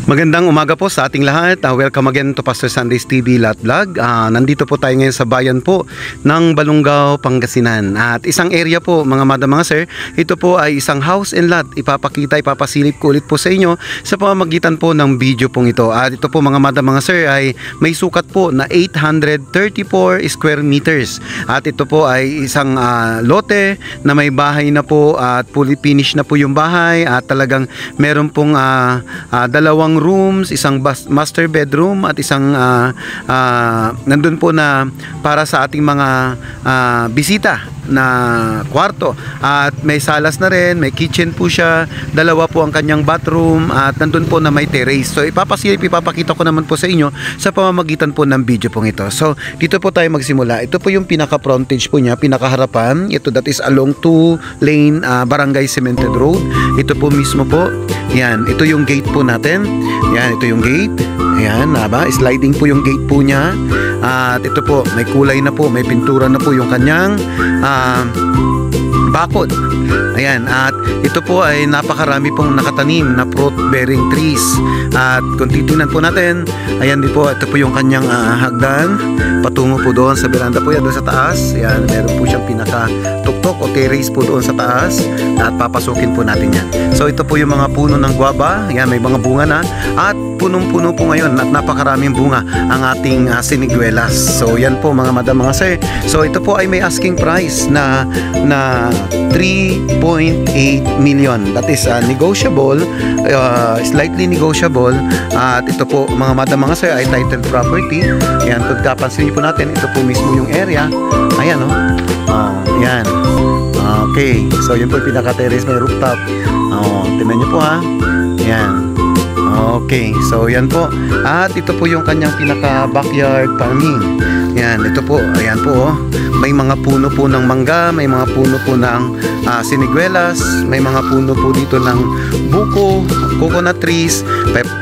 Magandang umaga po sa ating lahat. Welcome again to Pastor Sundays TV Lot Vlog. Nandito po tayo ngayon sa bayan po ng Balungaw, Pangasinan. At isang area po mga madam mga sir, ito po ay isang house and lot. Ipapasilip ko ulit po sa inyo sa pamamagitan po ng video pong ito. At ito po mga madam mga sir ay may sukat po na 834 square meters. At ito po ay isang lote na may bahay na po at fully finished na po yung bahay. At talagang meron pong dalawang rooms, isang master bedroom at isang nandun po na para sa ating mga bisita na kwarto, at may salas na rin, may kitchen po siya, dalawa po ang kanyang bathroom at nandun po na may terrace. So ipapakita ko naman po sa inyo sa pamamagitan po ng video pong ito. So dito po tayo magsimula. Ito po yung pinaka frontage po niya, pinakaharapan. Ito, that is along 2 lane barangay cemented road. Ito po mismo po. Yan, ito yung gate po natin. Yan, ito yung gate. Ayan, sliding po yung gate po niya. At ito po, may kulay na po, may pintura na po yung kanyang bakod. Ayan, at ito po ay napakarami pong nakatanim na fruit bearing trees. At kung titingnan po natin, ayan din po, ito po yung kanyang hagdan patungo po doon sa veranda po yan, doon sa taas. Ayan, meron po siyang pinaka tuktok o terrace po doon sa taas, at papasukin po natin yan. So ito po yung mga puno ng guava. Ayan, may mga bunga na at punong-puno po ngayon at napakaraming bunga ang ating siniguelas. So yan po mga madam mga sir. So ito po ay may asking price na 3.8 million. That is negotiable, slightly negotiable. At ito po mga madam mga sir ay titled property. Ayan, pagkapansin niyo po natin, ito po mismo yung area. Ayan yan. Okay, so yun po yung pinaka-terrace, may rooftop. Tingnan niyo po ha. Ayan. Okay, so yan po. At ito po yung kanyang pinaka-backyard farming. Yan, ito po, ayan po. May mga puno po ng mangga, may mga puno po ng siniguelas, may mga puno po dito ng buko, coconut trees,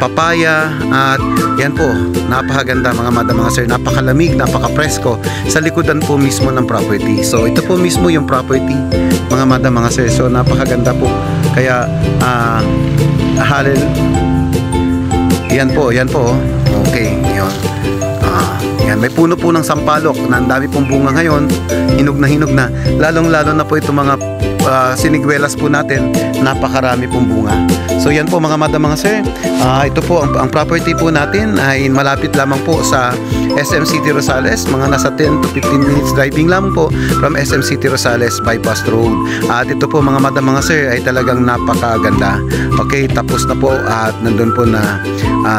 papaya, at yan po, napakaganda mga madam mga sir, napakalamig, napaka-presko sa likodan po mismo ng property. So ito po mismo yung property mga madam mga sir. So napakaganda po. Kaya yan po. Okay, yun. Yan, may puno po ng sampalok na ang dami pong bunga ngayon, hinog na. Lalong-lalo na po itong mga siniguelas po natin, napakarami pong bunga. So yan po mga madam mga sir. Ito po ang property po natin ay malapit lamang po sa SM City Rosales, mga nasa 10 to 15 minutes driving lamang po from SM City Rosales bypass road. At ito po mga madam mga sir ay talagang napakaganda. Okay, tapos na po at nandun po na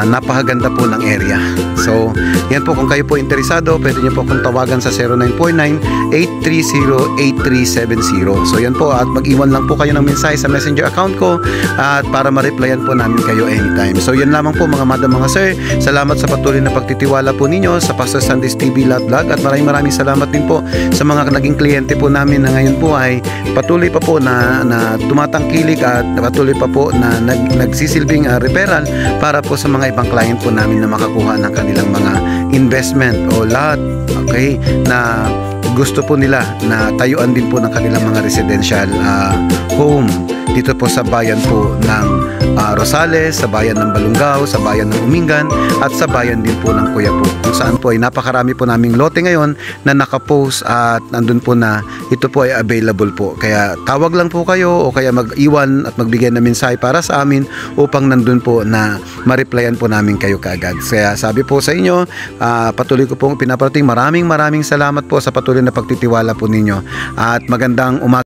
napakaganda po ng area. So yan po, kung kayo po interesado, pwede nyo po akong tawagan sa 0949-830-8370. So yan po, at mag-iwan lang po kayo ng mensahe sa messenger account ko at para ma-replyan po namin kayo anytime. So yan lamang po mga madam mga sir. Salamat sa patuloy na pagtitiwala po ninyo sa Pastor Sundays TV Lot Vlog, at maraming salamat din po sa mga naging kliyente po namin na ngayon po ay patuloy pa po na tumatangkilik at patuloy pa po na nagsisilbing referral para po sa mga ibang client po namin na makakuha ng kanilang mga investment o lot, okay, na gusto po nila na tayuan din po ng kanilang mga residential home dito po sa bayan po ng Rosales, sa bayan ng Balungaw, sa bayan ng Umingan, at sa bayan din po ng Quiapo, kung saan po ay napakarami po naming lote ngayon na nakapost at nandun po na ito po ay available po. Kaya tawag lang po kayo o kaya mag-iwan at magbigay na mensahe para sa amin upang nandun po na ma-replyan po namin kayo kaagad. Kaya sabi po sa inyo, patuloy ko pong pinaparating, maraming salamat po sa patuloy na pagtitiwala po ninyo, at magandang umaga.